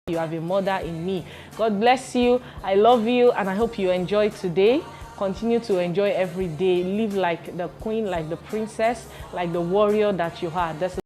You have a mother in me. God bless you. I love you, and I hope you enjoy today. Continue to enjoy every day. Live like the queen, like the princess, like the warrior that you are. This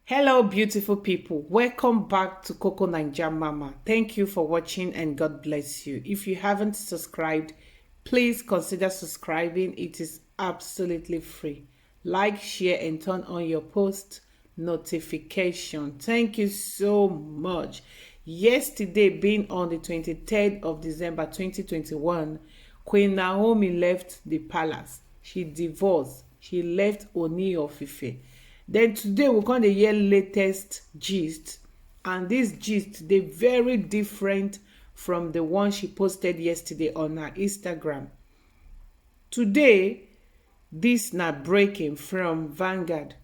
Hello beautiful people, welcome back to Coco Naija Mama. Thank you for watching and God bless you. If you haven't subscribed, please consider subscribing. It is absolutely free. Like, share and turn on your post notification. Thank you so much. Yesterday, being on the 23rd of December 2021, Queen Naomi left the palace. She divorced. She left Ooni of Ife. Then today we're going to hear latest gist, and this gist they very different from the one she posted yesterday on her Instagram. Today, this na breaking from Vanguard.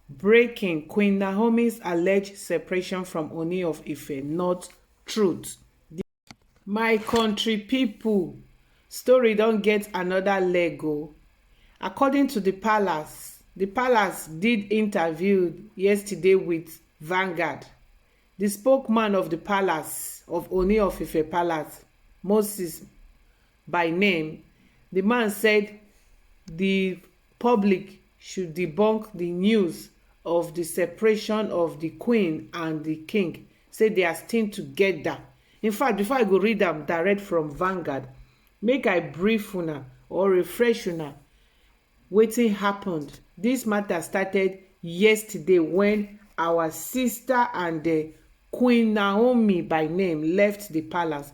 Breaking: Queen Naomi's alleged separation from Ooni of Ife not truth. My country people, story don't get another leg o. According to the palace did interview yesterday with Vanguard. The spokesman of the palace, of Ooni of Ife Palace, Moses by name, the man said the public should debunk the news of the separation of the queen and the king. Say they are still together. In fact, before I go read them direct from Vanguard, make I brief una or refresh una wetin happened. This matter started yesterday when our sister and the Queen Naomi by name left the palace,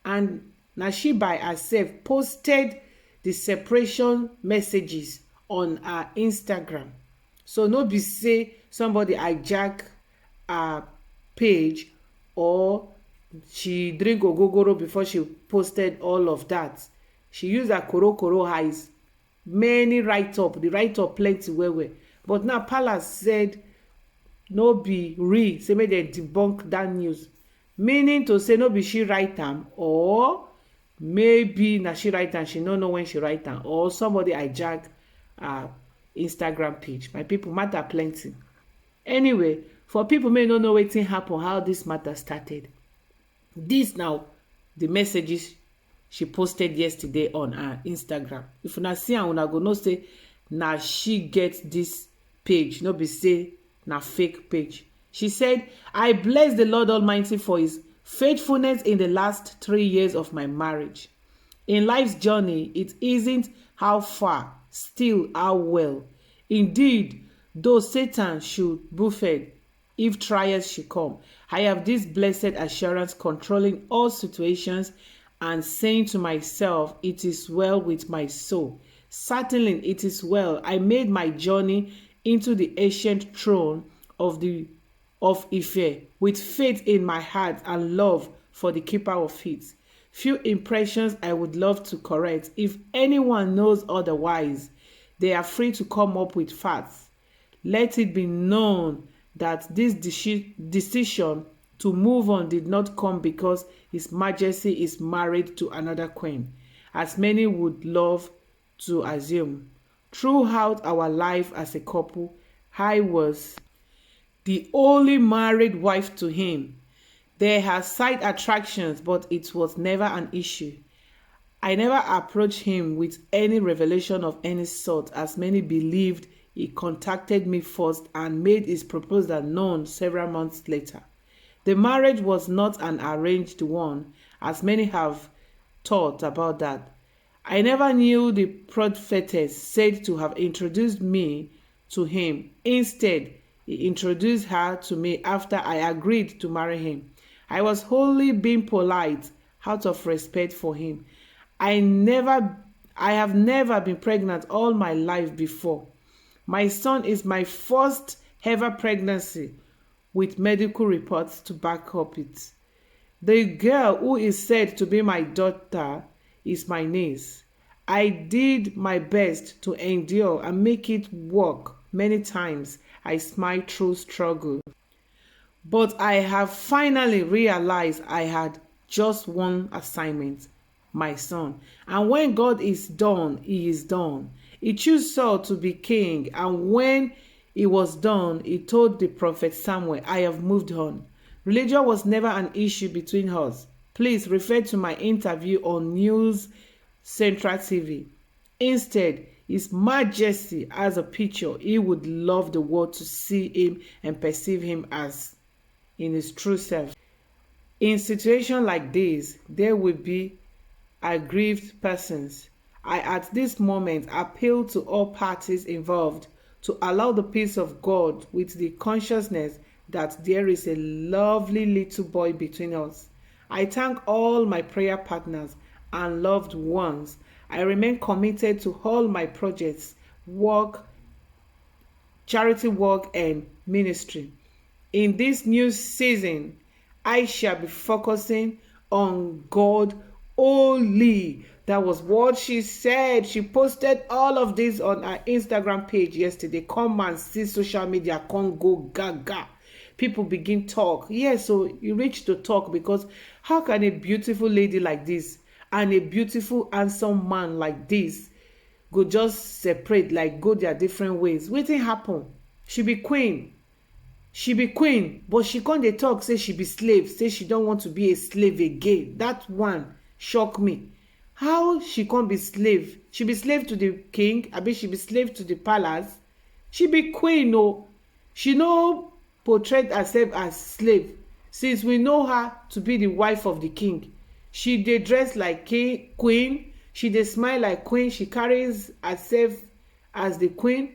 and na she by herself posted the separation messages on her Instagram. So no be say somebody hijack her page or she drink ogogoro before she posted all of that. She used her koro eyes. Many write-up, the write-up plenty well. But now palace said no be real, say make dem debunk that news. Meaning to say no be she write am, or maybe na she write am, she no know when she write am, or somebody hijack her Instagram page. My people, matter plenty. Anyway, for people may not know wetin happen, how this matter started. This now the messages she posted yesterday on her Instagram. If una see am, una go know say na she get this page, no be say na fake page. She said, "I bless the Lord Almighty for his faithfulness in the last 3 years of my marriage. In life's journey, it isn't how far, still how well. Indeed, though Satan should buffet if trials should come, I have this blessed assurance controlling all situations and saying to myself, it is well with my soul. Certainly it is well. I made my journey into the ancient throne of Ife with faith in my heart and love for the keeper of it. Few impressions I would love to correct. If anyone knows otherwise, they are free to come up with facts. Let it be known that this decision to move on did not come because His Majesty is married to another queen, as many would love to assume. Throughout our life as a couple, I was the only married wife to him. There are side attractions, but it was never an issue. I never approached him with any revelation of any sort, as many believed. He contacted me first and made his proposal known several months later. The marriage was not an arranged one, as many have thought about that. I never knew the prophetess said to have introduced me to him. Instead, he introduced her to me after I agreed to marry him. I was wholly being polite out of respect for him. I have never been pregnant all my life before. My son is my first ever pregnancy with medical reports to back up it. The girl who is said to be my daughter is my niece. I did my best to endure and make it work many times. I smiled through struggle. But I have finally realized I had just one assignment, my son. And when God is done, he is done. He chose Saul to be king, and when he was done, he told the prophet Samuel, I have moved on. Religion was never an issue between us. Please refer to my interview on News Central TV. Instead, His Majesty has a picture he would love the world to see him and perceive him as in his true self. In situations like this, there will be aggrieved persons. I at this moment appeal to all parties involved to allow the peace of God with the consciousness that there is a lovely little boy between us. I thank all my prayer partners and loved ones. I remain committed to all my projects, work, charity work, and ministry. In this new season, I shall be focusing on God only. That was what she said. She posted all of this on her Instagram page yesterday. Come and see social media, come go gaga. People begin talk. Yes, so you reach to talk because how can a beautiful lady like this and a beautiful handsome man like this go just separate, like go their different ways? Wetin happen? She be queen. She be queen, but she can't dey talk say she be slave, say she don't want to be a slave again. That one shock me. How she can't be slave? She be slave to the king, abi she be slave to the palace. She be queen, oh. She no portray herself as slave since we know her to be the wife of the king. She dey dress like king, queen. She dey smile like queen. She carries herself as the queen.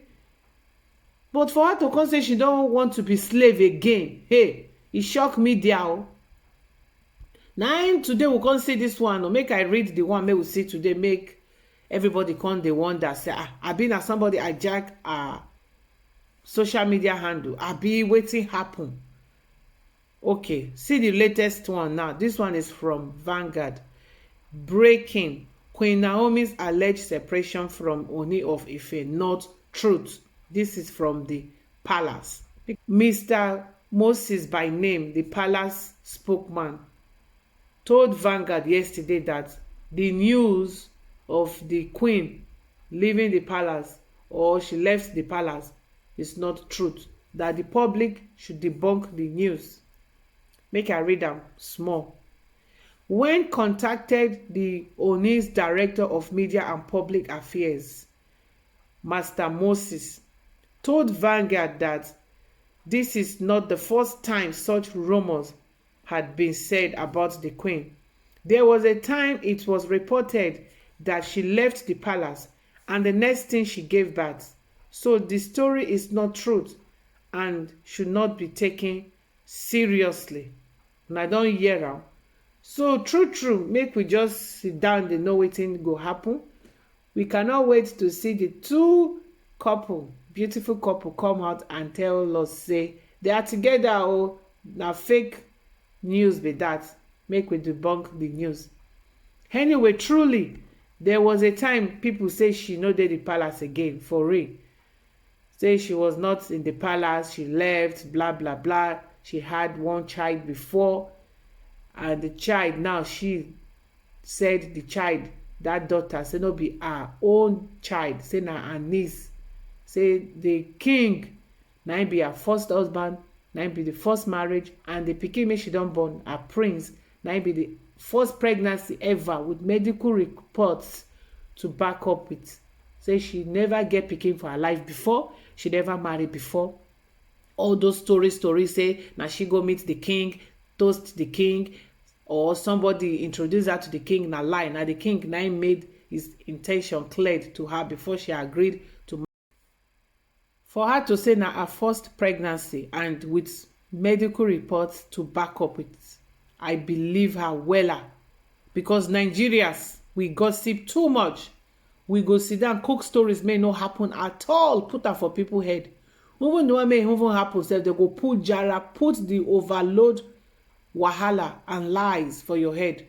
But for her to come say she don't want to be slave again, hey, e shock me there. Now today we come see this one. Make I read the one make we see today. Make everybody come dey wonder say I been as somebody hijack social media handle. I be wetin happen. Okay, see the latest one now. This one is from Vanguard. Breaking: Queen Naomi's alleged separation from Ooni of Ife not truth. This is from the palace. Mr. Moses, by name, the palace spokesman, told Vanguard yesterday that the news of the queen leaving the palace or she left the palace is not truth, that the public should debunk the news. Make I read am small. When contacted, the Ooni's Director of Media and Public Affairs, Master Moses, told Vanguard that this is not the first time such rumors had been said about the queen. There was a time it was reported that she left the palace and the next thing she gave birth. So the story is not truth and should not be taken seriously. And I don't hear am. So true, make we just sit down dey know wetin go happen. We cannot wait to see the two beautiful couple come out and tell us say they are together. Oh, na fake news be that. Make we debunk the news. Anyway, truly there was a time people say she no dey the palace again, for real. Say she was not in the palace, she left, blah blah blah. She had one child before, and the child now, she said the child, that daughter, say no be her own child, say na her niece. Say the king na him be her first husband, na him be the first marriage, and the pikin wey she don born, her prince, na him be the first pregnancy ever, with medical reports to back up with. Say she never get pikin for her life before, she never marry before. All those stories say na she go meet the king, toast the king, or somebody introduce her to the king, na lie. Na the king na him made his intention clear to her before she agreed to. For her to say na her first pregnancy and with medical reports to back up it, I believe her wella, because Nigerians, we gossip too much. We go sit down cook stories may not happen at all, put am for people head. Even the one may even happen sef, they go put jara, put the overload wahala and lies for your head.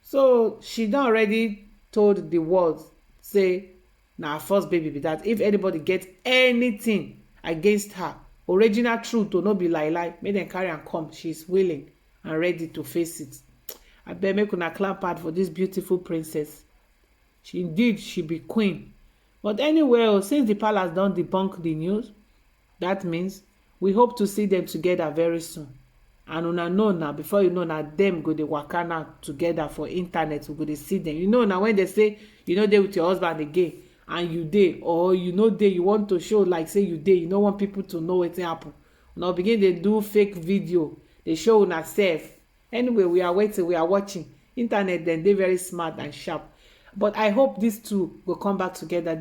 So she don already told the world say na her first baby be that. If anybody get anything against her, original truth, no be lie lie, make dem carry am come. She is willing and ready to face it. Abeg make una clap hard for this beautiful princess. She be queen. But anyway, since the palace don debunk the news, that means we hope to see them together very soon. And una know now, before you know, na dem go dey waka now together for internet. We go dey see them. You know now, when they say you no dey with your husband again and you dey, or you no dey, you want to show like say you dey, you no want people to know wetin happen. Una begin dey do fake video, dey show una sef. Anyway, we are waiting, we are watching. Internet dem dey very smart and sharp. But I hope these two go come back together.